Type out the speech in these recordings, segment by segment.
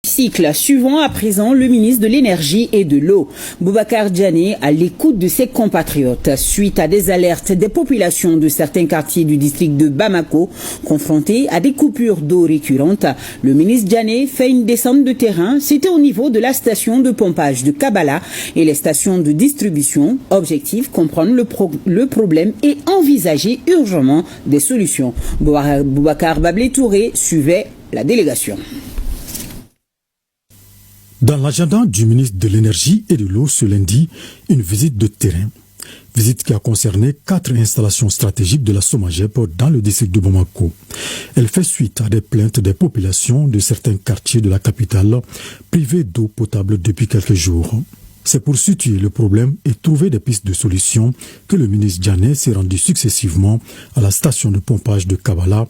Cycle suivant à présent le ministre de l'Énergie et de l'Eau. Boubacar Diané à l'écoute de ses compatriotes suite à des alertes des populations de certains quartiers du district de Bamako confrontés à des coupures d'eau récurrentes. Le ministre Diané fait une descente de terrain. C'était au niveau de la station de pompage de Kabala et les stations de distribution. Objectif, comprendre le problème et envisager urgemment des solutions. Boubacar Bablé Touré suivait la délégation. Dans l'agenda du ministre de l'Énergie et de l'Eau ce lundi, une visite de terrain. Visite qui a concerné 4 installations stratégiques de la SOMAGEP dans le district de Bamako. Elle fait suite à des plaintes des populations de certains quartiers de la capitale privés d'eau potable depuis quelques jours. C'est pour situer le problème et trouver des pistes de solutions que le ministre Diané s'est rendu successivement à la station de pompage de Kabala,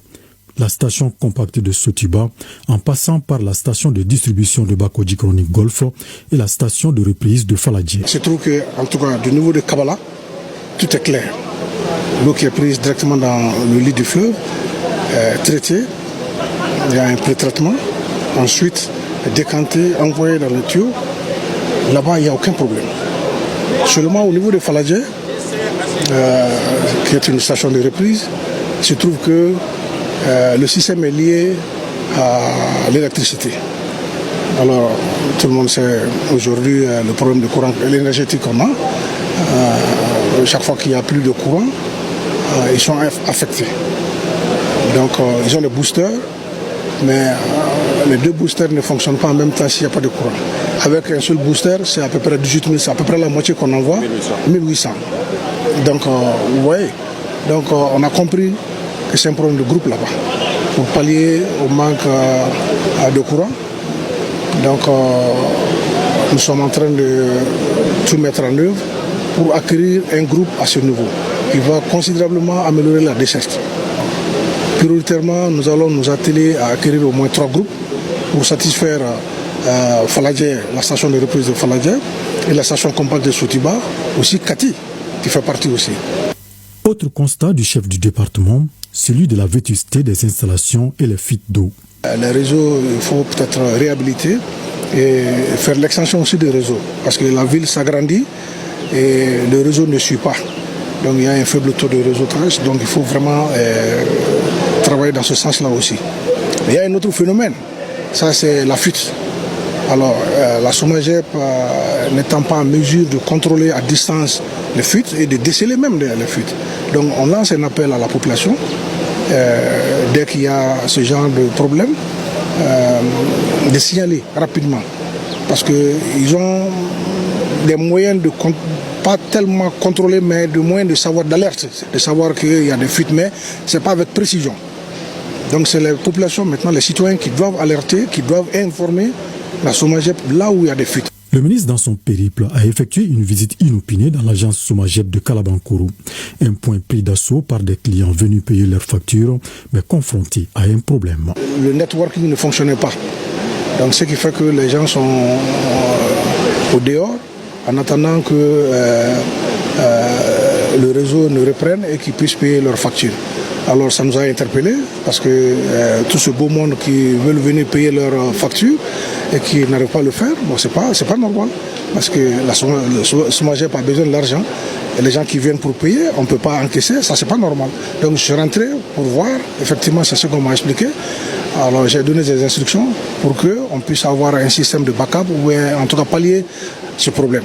la station compactée de Sotiba, en passant par la station de distribution de Bakodji Chronique Golf et la station de reprise de Faladji. Il se trouve que, en tout cas, du niveau de Kabala, tout est clair. L'eau qui est prise directement dans le lit du fleuve est traitée. Il y a un pré-traitement. Ensuite, décantée, envoyée dans le tuyau. Là-bas, il n'y a aucun problème. Seulement au niveau de Faladji, qui est une station de reprise, il se trouve que le système est lié à l'électricité. Alors, tout le monde sait aujourd'hui le problème de courant énergétique qu'on a. Chaque fois qu'il n'y a plus de courant, ils sont affectés. Donc, ils ont des boosters, mais les 2 boosters ne fonctionnent pas en même temps s'il n'y a pas de courant. Avec un seul booster, c'est à peu près 18 000, c'est à peu près la moitié qu'on envoie, 1800. Donc, Donc, on a compris que c'est un problème de groupe là-bas, pour pallier au manque de courant. Donc nous sommes en train de tout mettre en œuvre pour acquérir un groupe à ce niveau qui va considérablement améliorer la desserte. Prioritairement, nous allons nous atteler à acquérir au moins 3 groupes pour satisfaire Faladji, la station de reprise de Faladji, et la station compacte de Sotiba, aussi Kati, qui fait partie aussi. Autre constat du chef du département, celui de la vétusté des installations et les fuites d'eau. Les réseaux, il faut peut-être réhabiliter et faire l'extension aussi des réseaux, parce que la ville s'agrandit et le réseau ne suit pas. Donc il y a un faible taux de réseautage, donc il faut vraiment travailler dans ce sens-là aussi. Mais il y a un autre phénomène, ça c'est la fuite. Alors la SOMAGEP n'étant pas en mesure de contrôler à distance les fuites et de déceler même les fuites. Donc on lance un appel à la population dès qu'il y a ce genre de problème, de signaler rapidement. Parce qu'ils ont des moyens de, pas tellement contrôler, mais des moyens de savoir d'alerte, de savoir qu'il y a des fuites, mais ce n'est pas avec précision. Donc c'est les populations maintenant, les citoyens qui doivent alerter, qui doivent informer la SOMAGEP là où il y a des fuites. Le ministre, dans son périple, a effectué une visite inopinée dans l'agence SOMAGEP de Kalabankourou. Un point pris d'assaut par des clients venus payer leurs factures, mais confrontés à un problème. Le networking ne fonctionnait pas. Donc ce qui fait que les gens sont au dehors en attendant que le réseau ne reprenne et qu'ils puissent payer leurs factures. Alors ça nous a interpellés parce que tout ce beau monde qui veulent venir payer leurs factures et qui n'arrivent pas à le faire, bon, c'est pas normal. Parce que le SOMAGEP a besoin de l'argent et les gens qui viennent pour payer, on ne peut pas encaisser, ça c'est pas normal. Donc je suis rentré pour voir, effectivement c'est ce qu'on m'a expliqué. Alors j'ai donné des instructions pour qu'on puisse avoir un système de backup ou en tout cas pallier ce problème.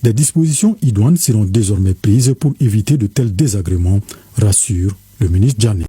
Des dispositions idoines seront désormais prises pour éviter de tels désagréments, rassure le ministre Diané.